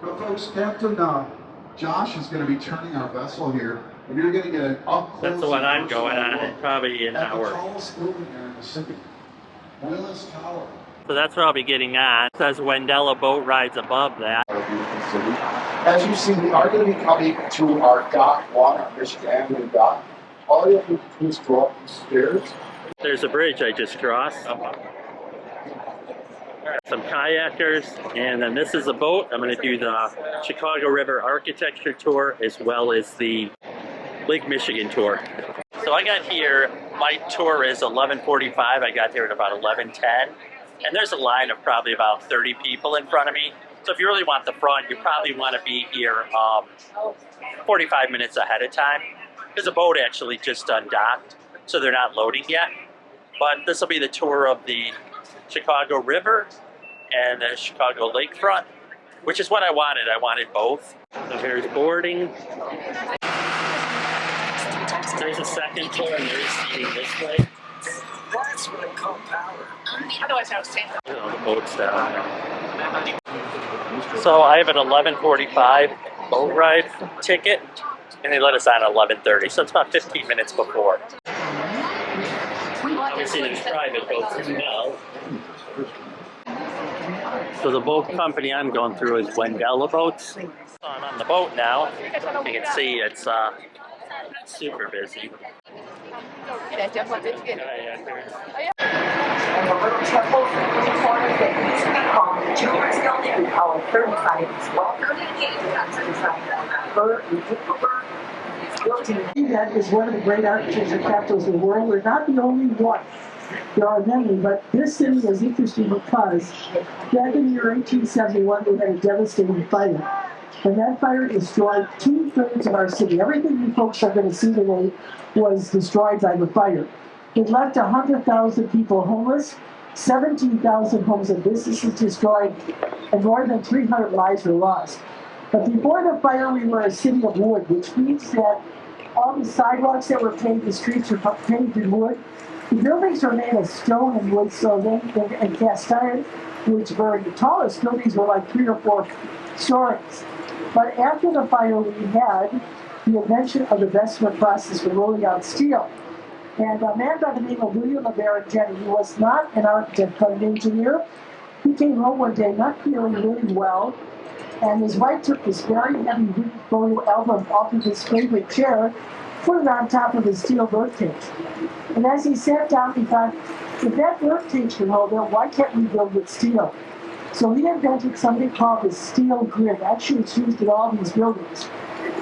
Well, folks, Captain Josh is going to be turning our vessel here, and you're going to get an up close. That's the one I'm going on, probably an hour. The tallest building there in the city, Willis Tower. So that's where I'll be getting on. It says Wendella boat rides above that. Our beautiful city. As you see, we are going to be coming to our dock one, our Michigan Avenue dock. All you have to do is go up the stairs. There's a bridge I just crossed. Some kayakers, and then this is a boat. I'm going to do the Chicago River architecture tour as well as the Lake Michigan tour. So I got here, my tour is 11:45. I got here at about 11:10, and there's a line of probably about 30 people in front of me. So if you really want the front, you probably want to be here 45 minutes ahead of time, because the boat actually just undocked, so they're not loading yet. But this will be the tour of the Chicago River and the Chicago lakefront, which is what I wanted. I wanted both. So here's boarding. There's a second floor, and there's seating this way. That's what I call power. Otherwise, I was saying. You know, the boat's down there. So I have an 11:45 boat ride ticket, and they let us on at 11:30. So it's about 15 minutes before. Obviously, there's private boats as well. So the boat company I'm going through is Wendella Boats. So I'm on the boat now. You can see it's super busy. And the little temples in the corner that used to be called the Jewelers Building, we call it 35 as well. 38 That is one of the great architecture capitals of the world. We're not the only one. There are many, but this city is interesting because back in the year 1871, we had a devastating fire. And that fire destroyed 2/3 of our city. Everything you folks are going to see today was destroyed by the fire. It left 100,000 people homeless, 17,000 homes and businesses destroyed, and more than 300 lives were lost. But before the fire, we were a city of wood, which means that all the sidewalks that were paved, the streets were paved in wood. The buildings were made of stone and wood, and cast iron, which were the tallest buildings were like 3 or 4 stories. But after the fire, we had the invention of the vestment process for rolling out steel. And a man by the name of William Jenny, he was not an architect but an engineer. He came home one day not feeling really well, and his wife took this very heavy wooden photo album off of his favorite chair, put it on top of his steel worktable. And as he sat down, he thought, if that worktable can hold it, why can't we build with steel? So he invented something called the steel grid. Actually, it's used in all these buildings.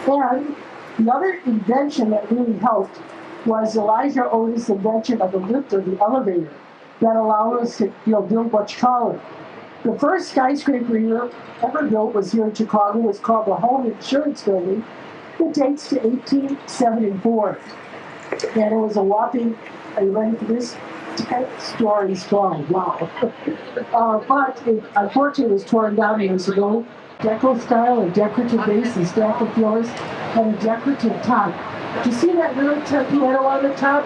And the other invention that really helped was Elijah Otis' invention of the lift or the elevator that allowed us to build much taller. The first skyscraper ever built was here in Chicago. It was called the Home Insurance Building. It dates to 1874. And it was a whopping, are you ready for this? 10 stories tall. Wow. But it unfortunately was torn down years ago. Deco style, a decorative base, and stack of floors, and a decorative top. Do you see that little piano on the top?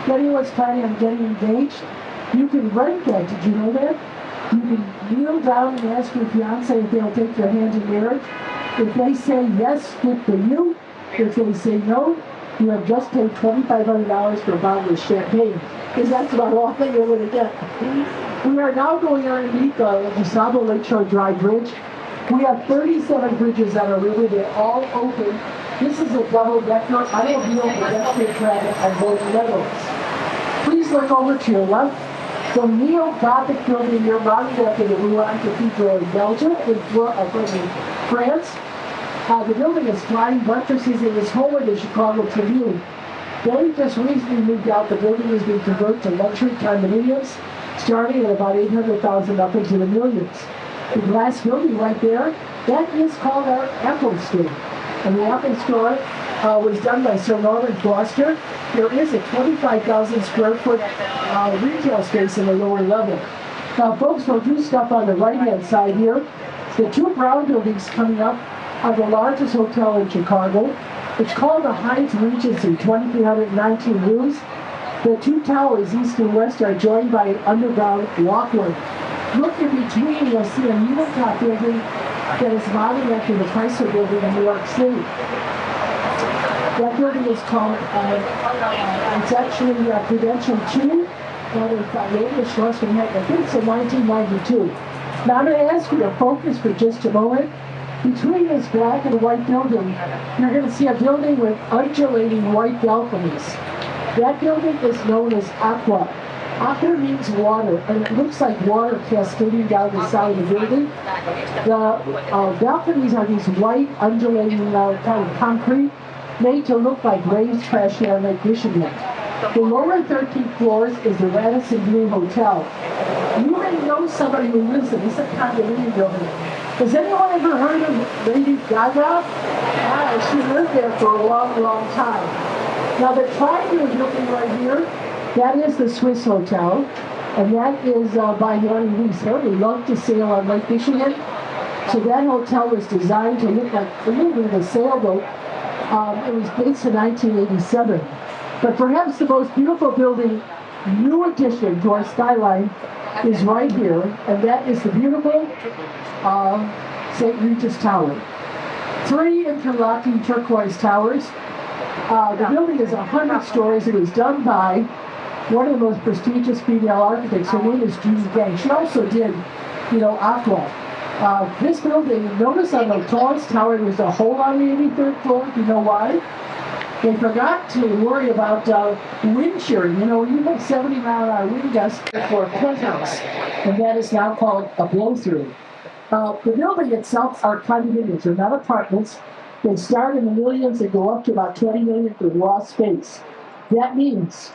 Betty was planning on getting engaged. You can rent that. Did you know that? You can kneel down and ask your fiance if they'll take your hand in marriage. If they say yes, good for you. If they say no, you have just paid $2,500 for a bottle of champagne. Because that's about all that you're going to get. We are now going underneath the DeSable Lakeshore Drive Bridge. We have 37 bridges on our river. They're all open. This is a double-decker automobile pedestrian traffic on both levels. Please look over to your left. The neo-Gothic building here mounted after the Rouen Cathedral in Belgium, in France. The building is flying buttresses and is home of the Chicago Tribune. They just recently moved out. The building has been converted to luxury condominiums, starting at about $800,000 up into the millions. The glass building right there, that is called our Apple Store. And the Apple Store was done by Sir Norman Foster. There is a 25,000 square foot retail space in the lower level. Now, folks, we'll do stuff on the right-hand side here. The two brown buildings coming up are the largest hotel in Chicago. It's called the Hyatt Regency, 2,319 rooms. The two towers, east and west, are joined by an underground walkway. Look in between, you'll see a needle top building that is modeled after the Chrysler Building in New York City. That building is called, it's actually Prudential 2, out of English North Manhattan. I think it's in 1992. Now I'm going to ask you to focus for just a moment. Between this black and white building, you're going to see a building with undulating white balconies. That building is known as Aqua. Aqua means water, and it looks like water cascading down the side of the building. The balconies are these white, undulating kind of concrete, made to look like waves crashing on Lake Michigan. The lower 13 floors is the Radisson Blu Hotel. You may know somebody who lives in this condominium building. Has anyone ever heard of Lady Gaga? She lived there for a long, long time. Now the triangle is looking right here. That is the Swiss Hotel, and that is by Harry Reese. He loved to sail on Lake Michigan, so that hotel was designed to look like a little bit of a sailboat. It was based in 1987. But perhaps the most beautiful building, new addition to our skyline, is right here, and that is the beautiful St. Regis Tower. 3 interlocking turquoise towers. The building is 100 stories. It was done by one of the most prestigious female architects. Her name is Judy Gang. She also did, Aqua. This building, notice on the tallest tower, there's a hole on the 83rd floor. Do you know why? They forgot to worry about wind shearing. You have 70-mile-an-hour wind gusts for a penthouse, and that is now called a blow-through. The building itself are condominiums. They're not apartments. They start in the millions and go up to about 20 million for raw space. That means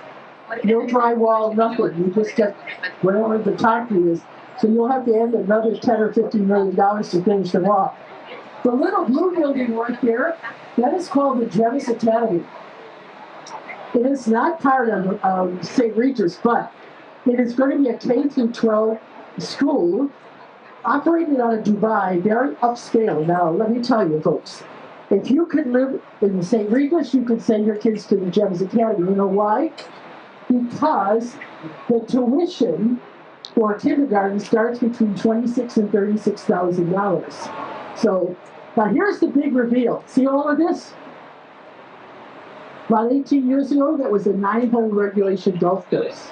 no drywall, nothing. You just get whatever the concrete is. So you'll have to add another $10 or $15 million to finish them off. The little blue building right there, that is called the Jevis Academy. It is not part of St. Regis, but it is going to be a K through 12 school operated out of Dubai, very upscale. Now, let me tell you, folks, if you could live in St. Regis, you could send your kids to the Jevis Academy. You know why? Because the tuition for kindergarten starts between $26,000 and $36,000. So now here's the big reveal. See all of this? About 18 years ago, that was a 9-hole regulation golf course.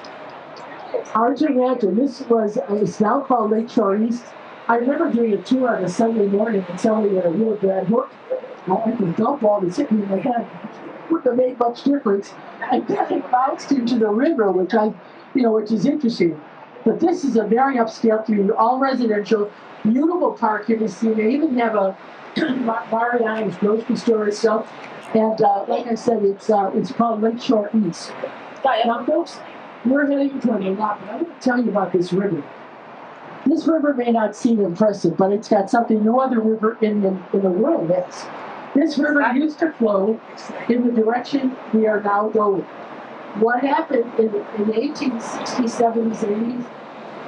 Hard to imagine. It's now called Lake Shore East. I remember doing a tour on a Sunday morning and somebody had a real bad hook. I the golf ball was hitting me in the head. Wouldn't have made much difference. And then it bounced into the river, which is interesting. But this is a very upscale community, all residential, beautiful park you can see. They even have a Mariana's grocery store itself. And like I said, it's called Lake Shore East. Now, folks, we're heading toward a lot, but I'm going to tell you about this river. This river may not seem impressive, but it's got something no other river in the world has. This river used to flow in the direction we are now going. What happened in the 1860s, 70s, 80s,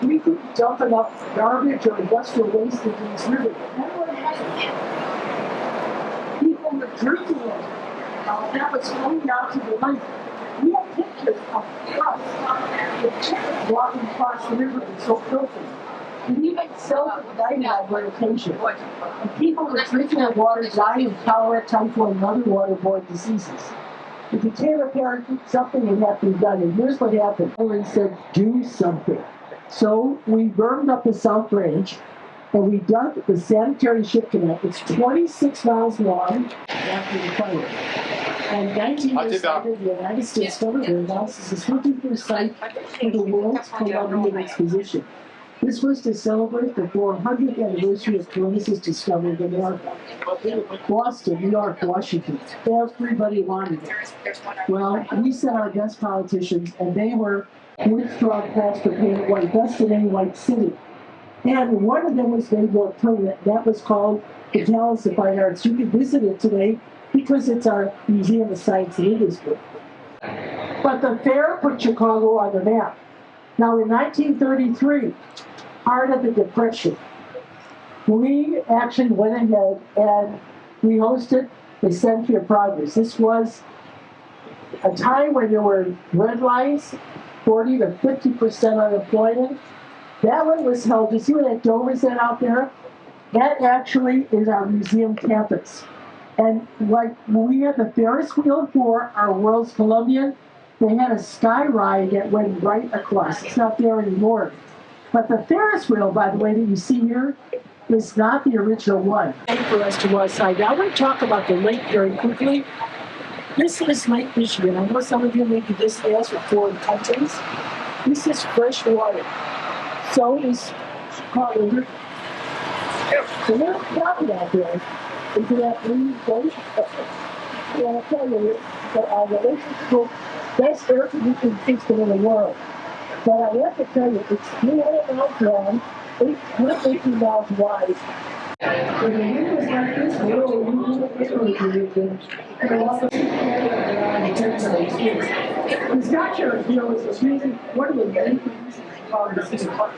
we couldn't dump enough garbage or industrial waste into this river. That's what happened. People were drinking it. That was flowing out to the lake. We have pictures of us, the chickens walking across the river and so filthy. And even self-diagnosed medication. And people were drinking that water, dying of cholera, typhoid, and other waterborne diseases. It became apparent something had to be done, and here's what happened. Everyone said, do something. So we burned up the South Branch, and we dug the sanitary ship canal. It's 26 miles long after the fire. And 19 years later, the United States government announces this 51st site for the World's Columbian Exposition. This was to celebrate the 400th anniversary of Columbus's discovery of America. Boston, New York, Washington, everybody wanted it. Well, we sent our best politicians, and they were with strong calls to paint it white, best in any white city. And one of them was made more permanent. That was called the Palace of Fine Arts. You can visit it today because it's our Museum of Science and Industry. But the fair put Chicago on the map. Now, in 1933, part of the Depression, we actually went ahead and we hosted the Century of Progress. This was a time when there were red lines, 40 to 50% unemployment. That one was held. You see where that dome is at out there? That actually is our museum campus. And like when we had the Ferris wheel for our World's Columbian, they had a sky ride that went right across. It's not there anymore. But the Ferris wheel, by the way, that you see here, is not the original one. For us to go outside. Now, I want to talk about the lake very quickly. This is Lake Michigan. I know some of you maybe this has for foreign countries. This is fresh water. So is Chicago. So we're talking out there. Into that blue boat. And I'll tell you, our relationship, best air conditioning system in the world. But I have to tell you, it's 300 miles long, 818 miles wide. When the wind was like this, we're all moving with everything. And a lot of people around the tents on these kids. The structure, you know, is amazing. One of the many things is called the city park.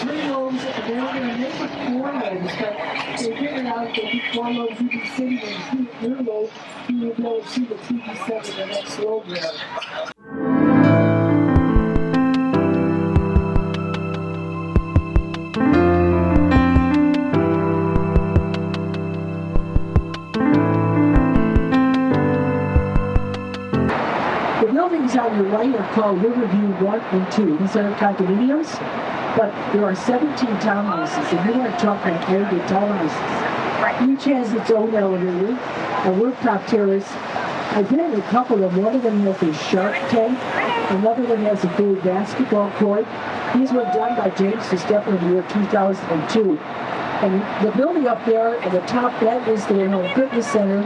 Three loaves, they were going to make it 4 loaves, but they figured out that the 4 loaves would be sitting in your loaf, you would be able to see the TV set in the next loaf there. The buildings on your right are called Riverview 1 and 2. These are condominiums, but there are 17 townhouses, and we want to talk about very good townhouses. Each has its own elevator, a rooftop terrace. I've been in a couple of them. One of them has a shark tank, another one has a big basketball court, These were done by James DeStefano in the year 2002. And the building up there at the top, that is the fitness center,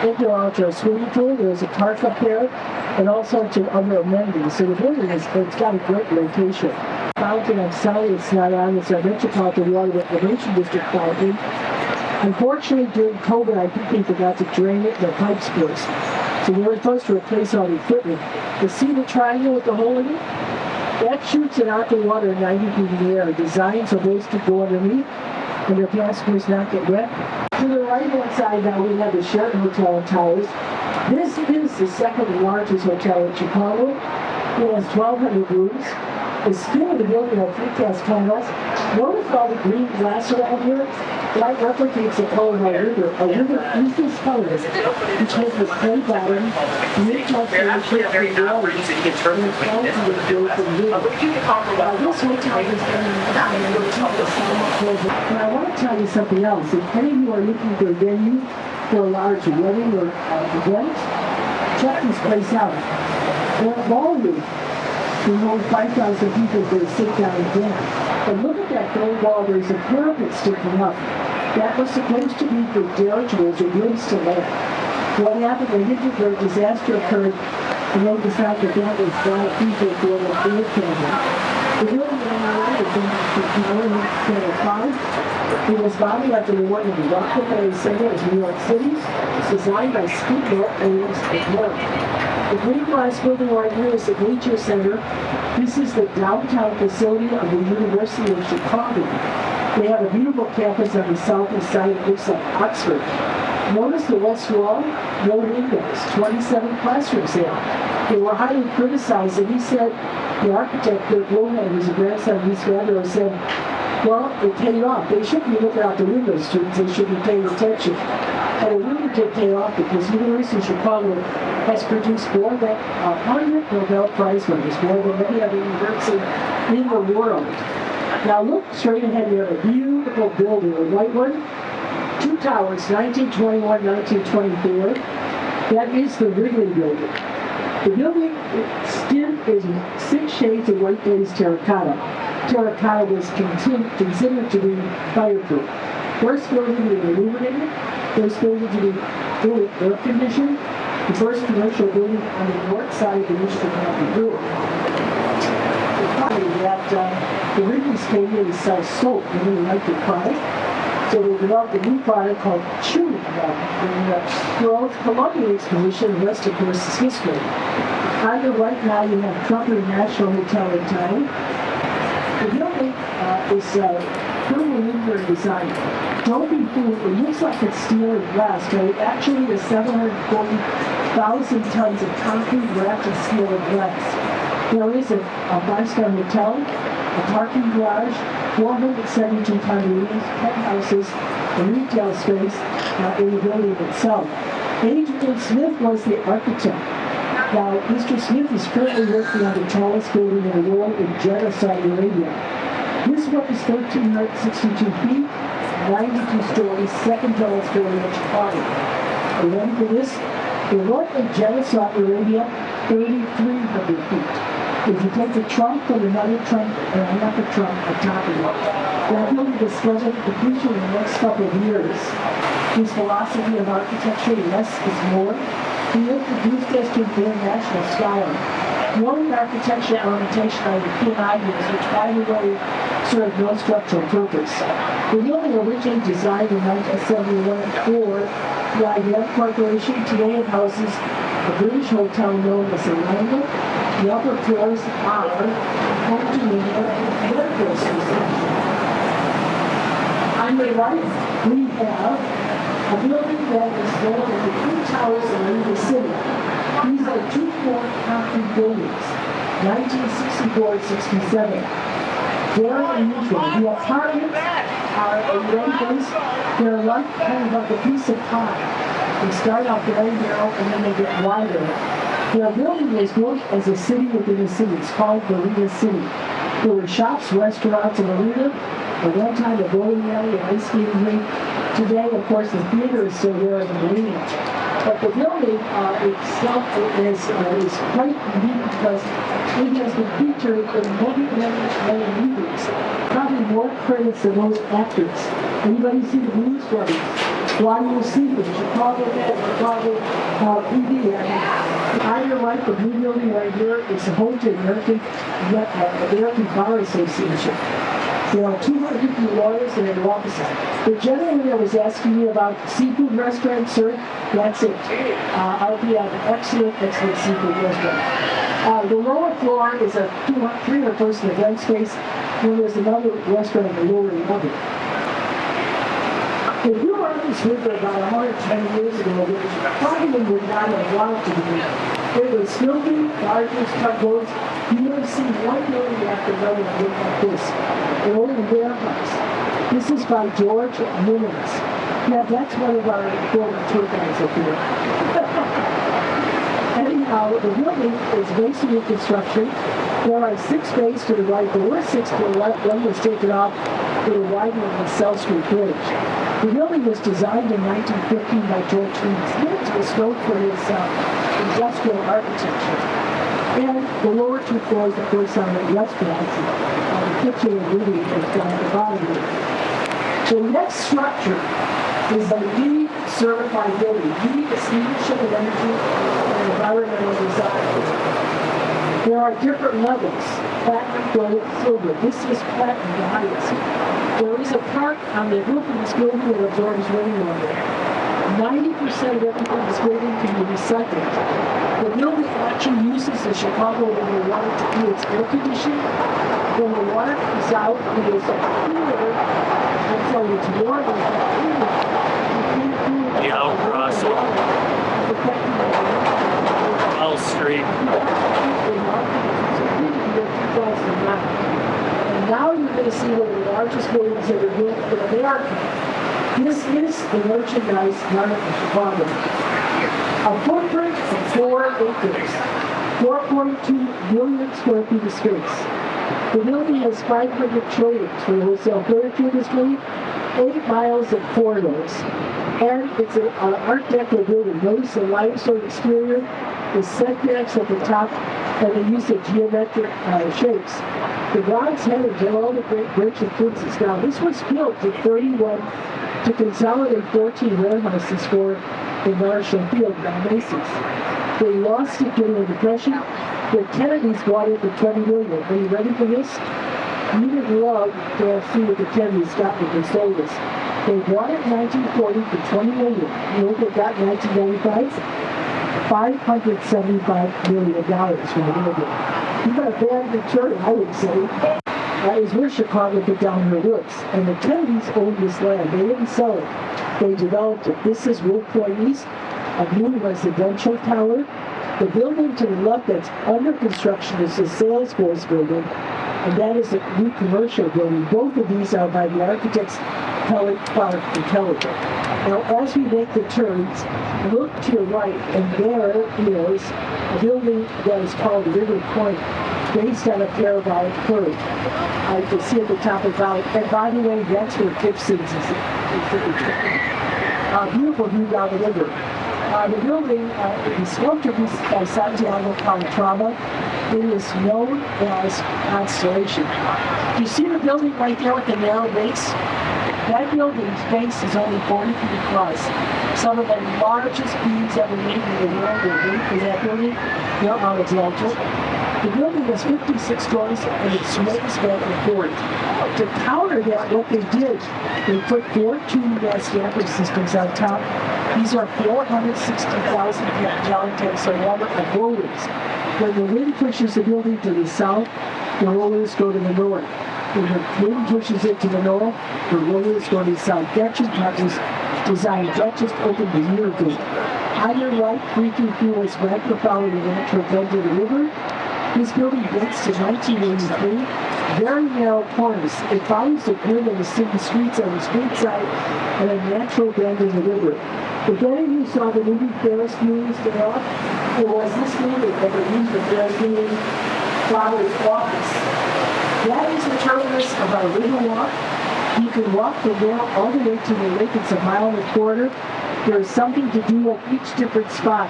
indoor outdoor swimming pool. There's a park up there, and all sorts of other amenities. So the building it's got a great location. Fountain, I'm sorry it's not on. It's our Metropolitan Water Reclamation District fountain. Unfortunately, during COVID, I think they forgot to drain it and the pipes burst. So they were supposed to replace all the equipment. You see the triangle with the hole in it? That shoots an arc of water 90 feet in the air, designed so those could go underneath and their passengers not get wet. To the right-hand side now we have the Sheraton Hotel and Towers. This is the second largest hotel in Chicago. It has 1,200 rooms. The skin of the building are precast panels. Notice all the green glass around here? That replicates the color of our river. Our river is this color because the clay bottom, mid-top glacier, and water, and the fountain is built from wood. This hotel is done and I want to tell you something else. If any of you are looking for a venue for a large wedding or event, check this place out. They're a ballroom. We hold 5,000 people for a sit-down event. But look at that gold wall. There's a parapet sticking up. That was supposed to be for dirigibles or goods to land. What happened? A Hindenburg disaster occurred, and they decided that was bad people for the air camera. The building on the right is in It was modeled after the one in the Rockefeller Center in New York City. It's designed by Skidmore and York. The green glass building right here is the Nature Center. This is the downtown facility of the University of Chicago. They have a beautiful campus on the southeast side. It looks like Oxford. Notice the west wall, no windows, 27 classrooms there. They were highly criticized, and he said, the architect, Kurt Lohan, who's a grandson of East Vandero, said, well, it paid off. They shouldn't be looking out the windows, students. They should be paying attention. And it really did pay off because the University of Chicago has produced more than 100 Nobel Prize winners, more than any other university in the world. Now look straight ahead. We have a beautiful building, a white one, 2 towers, 1921, 1924. That is the Wrigley building. The building skin is 6 shades of white glazed terracotta. Terracotta was considered to be fireproof. First building to be illuminated, first building to be fully air conditioned, the first commercial building on the north side of the Michigan Avenue River. That the Wrigley Stadium sells soap, and they like the product. So they developed a new product called Chew. The World Columbia Exposition, the rest of course is history. On the right now you have Trumper National Hotel in town. The building is thermal design. Don't be fooled, it looks like it's steel and glass, but it actually is 740,000 tons of concrete wrapped in steel and glass. There is a 5-star hotel, a parking garage, 472 condominiums, penthouses, a retail space in the building itself. Adrian Smith was the architect. Now, Mr. Smith is currently working on the tallest building in the world in Jeddah, Saudi Arabia. This one is 1,362 feet, 92 stories, second tallest building in Chicago. Are you ready for this? The one in Jeddah, Saudi Arabia, 3,300 feet. If you take the trunk from another trunk and another trunk on top of it, that building is scheduled to completion in the next couple of years. His philosophy of architecture, less is more, he introduced us to the international style. Modern architecture ornamentation are the key ideas which, by the way, serve no structural purpose. The building originally designed in 1971 for the IBM Corporation. Today it houses a British hotel known as the Wendella. The upper floors are home to medical research. On the right, we have a building that is known as the 2 towers of the city. These are 2-floor concrete buildings, 1964-67. Very unusual. The apartments are, are you ready for this? They're like kind of like a piece of pie. They start off very narrow and then they get wider. The building was built as a city within a city. It's called Marina City. There were shops, restaurants, and arena. At one time, a bowling alley, an ice skating rink. Today, of course, the theater is still there in the marina. But the building itself is quite unique because it has been featured in many movies. Probably more credits than most actors. Anybody see the Blues Brothers? Why do you see them? Chicago Med, Chicago PD. On your right, the blue building right here is the home to the American Bar Association. There are 250 lawyers and their offices. The gentleman that was asking me about seafood restaurant, sir, that's it. I'll be at an excellent seafood restaurant. The lower floor is a 300-person event space, and there's another restaurant in the lower level. If you were on this river about 110 years ago, which probably would not have allowed to be, it was filthy, barges, tugboats. You never see one building after another that looked like this. An old warehouse. This is by George Mimmons. Yeah, that's one of our important tour guides up here. Anyhow, the building is basically construction. There are 6 bays to the right. There were 6 to the left. One was taken off for the widening of the South Street Bridge. The building was designed in 1915 by George Mimmons. Mimmons was known for his industrial architecture. And the lower 2 floors, of course, are the restaurants, the kitchen and living at the bottom here. The next structure is a LEED certified building. LEED is Leadership in Energy and Environmental Design. There are different levels, platinum, gold, silver. This is platinum, the highest. There is a park on the roof of this building that absorbs rainwater. 90% of everything in this building can be recycled. The building actually uses the Chicago River water to do its air conditioning. When the water comes out, it is cooler until it's warm. The outcrossing. L Street. And now you're going to see one of the largest buildings ever built in America. This is the merchandise yard of Chicago. A footprint of 4 acres, 4.2 million square feet of space. The building has 500 trailers for the wholesale furniture industry, 8 miles of corridors, and it's an Art Deco building. Notice the limestone exterior, the setbacks at the top, and the use of geometric shapes. The Bronx Headers and all the great merchant princes. Now, this was built in 31 to consolidate 14 warehouses for the Marshall Field by Macy's. They lost it during the Depression. The Kennedys bought it for $20 million. Are you ready for this? You would love to have seen what the Kennedys got when they sold us. They bought it in 1940 for $20 million. You know what they got in 1995? $575 million for the building. You got a bad return, I would say. That is where Chicago put down her roots. And the Kennedys owned this land. They didn't sell it. They developed it. This is Route Point East, a new residential tower. The building to the left that's under construction is the Salesforce building, and that is a new commercial building. Both of these are by the architects Pellet, Clark, and Keller. Now, as we make the turns, look to your right, and there is a building that is called River Point, based on a parabolic curve. You can see at the top of the valley. And by the way, that's where Gibson's is. Beautiful view down the river. The building is sculpture by Santiago Calatrava. It is known as Constellation. Do you see the building right there with the narrow base? That building's base is only 40 feet across. Some of the largest beams ever made in the world were made for that building. They're Alexandra. The building is 56 stories and it sways back and forth. To counter that, what they did, they put 4 gas damper systems on top. These are 460,000 gallon tanks of water and rollers. When the wind pushes the building to the south, the rollers go to the north. When the wind pushes it to the north, the rollers go to the south. That just was designed. That just opened a year ago. On your right, Creaky Fuels micropower the natural bend of the river. This building dates to 1983. Very narrow corners. It follows the grid of the city streets on the street side and a natural bend in the river. If any of you saw the movie Ferris Bueller's Day Off, it was this movie that they used for Ferris Bueller's father's office. That is the terminus of our river walk. You can walk from there all the way to the lake. It's a mile and a quarter. There's something to do at each different spot.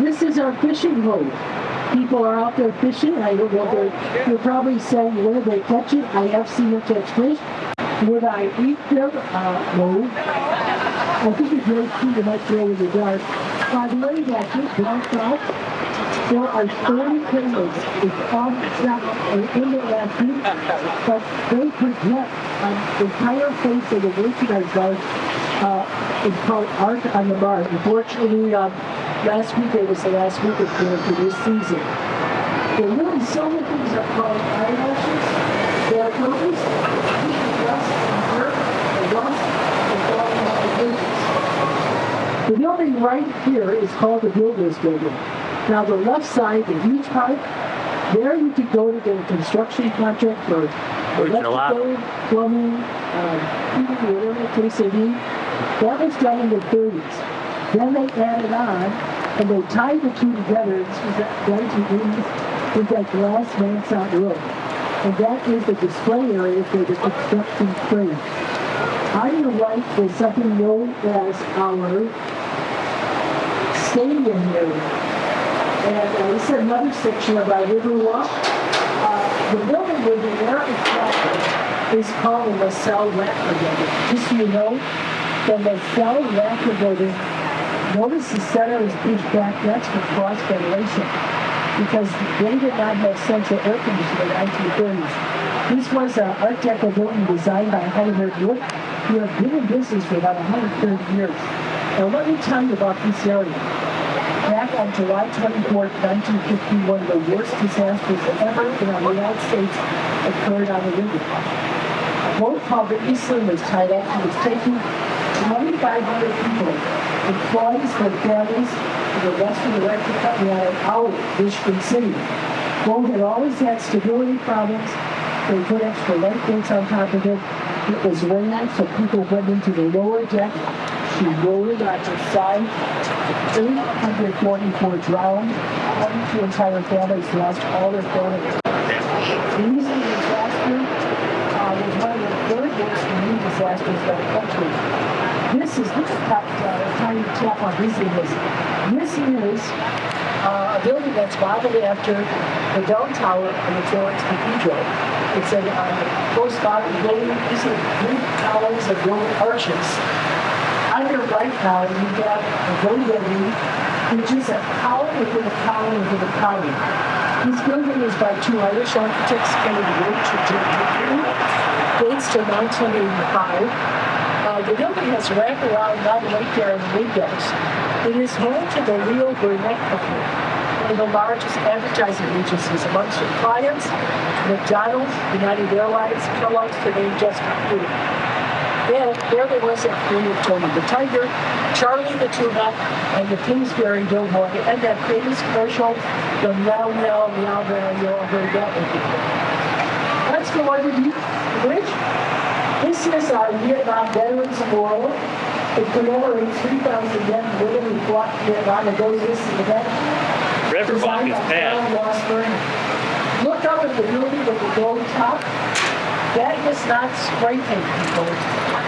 This is our fishing hole. People are out there fishing. I don't know if you're probably saying, where do they catch it? I have seen them catch fish. Would I eat them? No. I think it's very cute to not throw in the dark. By the way, that just blacked out. There are 30 cameras. It's on the in the last week, but they project the entire face of the merchandise bar. It's called Art on the Bar. Unfortunately, last week it was the last week of there for this season. There are really so many things that are called eyelashes. Their purpose is rust and dirt and rust and falling off the edges. The building right here is called the Builders Building. Now the left side, the huge part, there you could go to get a construction contract for electrical, plumbing, heating, whatever the case may be. That was done in the 30s. Then they added on, and they tied the two together. This was that 1980s with that glass mansard roof. And that is the display area for the construction trade. On your right is something known as our stadium area. And this is another section of our Riverwalk. The building where the American flag is called the LaSalle Rattler Building. Just so you know, the LaSalle Rattler Building, notice the center is pushed back. That's for cross ventilation because they did not have central air conditioning in the 1930s. This was an Art Deco building designed by Howard Wood, who have been in business for about 130 years. Now let me tell you about this area. Back on July 24, 1951, the worst disasters ever in the United States occurred on the river. A boat called the Eastland was tied up and was taking 2,500 people, employees for families, to the rest of the electric company out of Howard, Michigan City. The boat had always had stability problems. They put extra lifeboats on top of it. It was raining, so people went into the lower deck. She rolled on her side. 844 drowned. 22 entire families lost all their families. The Eastern disaster was one of the third worst marine disasters in the country. This is a tiny tap on this image. This is a building that's modeled after the Bell Tower in the Florence Cathedral. It's a close modern building. These are Greek columns of Roman arches. On your right now, you have a building, which is a column within a column within a column. This building is by two Irish architects, Kennedy Roach and Jim Tribune. Dates to 1985. The building has wraparound not right there in the windows. It is home to the Leo Burnett Company, one of the largest advertising agencies amongst their clients, McDonald's, United Airlines, Kellogg's, to name just a few. And there was that creative Tony the Tiger, Charlie the Tuna, and the Kingsbury Doughboy, and that famous commercial, the meow meow meow meow, you all heard that one before. Let's go underneath the bridge. This is our Vietnam Veterans Memorial. It commemorates 3,000 men and women who fought in Vietnam, and those listed in that. Riverwalk is bad. Look up at the building with the gold top. That is not spray paint, people.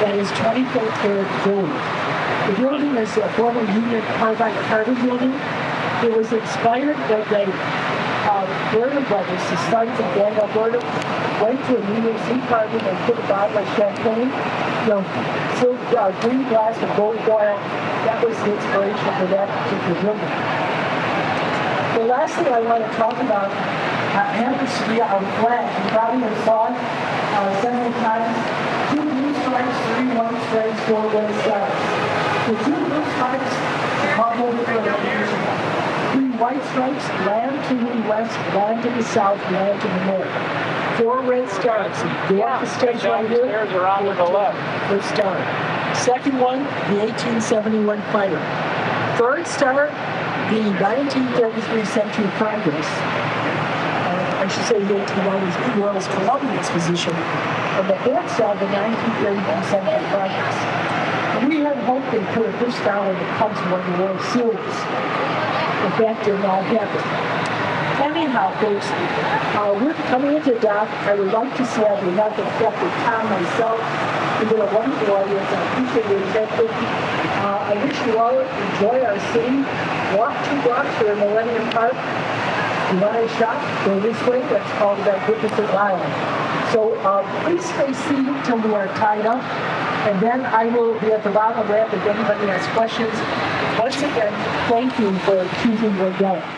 That is 24 karat gold. The building is a former Union Carbide Carbon building. It was inspired by the Burnham brothers, the sons of Daniel Burnham, went to a New Year's Eve party and put a bottle of champagne, green glass and gold foil. That was the inspiration for that particular building. The last thing I want to talk about happens to be our flag. You probably have saw it several times. 2 blue stripes, 3 white stripes, 4 red stars. The 2 blue stripes are over the revolution. 3 white stripes, land to the west, land to the south, land to the north. 4 red stars. Go off the stage right here. Stairs are on to the left. First star. Second one, the 1871 fighter. Third star, the 1933 Century Congress. I should say the 1890s Royals Columbia Exposition. And the fourth star, the 1933 Century Congress. And we had hoped they put a fish star when it comes to one of the World Series. In fact, did not happen. Anyhow, folks, we're coming into dock. I would like to say on behalf of Captain Tom, myself, we've been a wonderful audience. I appreciate your attention. I wish you all enjoy our city. Walk 2 blocks to the Millennium Park. You want to shop? Go this way. That's called the Magnificent Mile. So please stay seated till we are tied up. And then I will be at the bottom of the ramp if anybody has questions. Once again, thank you for choosing Wendella.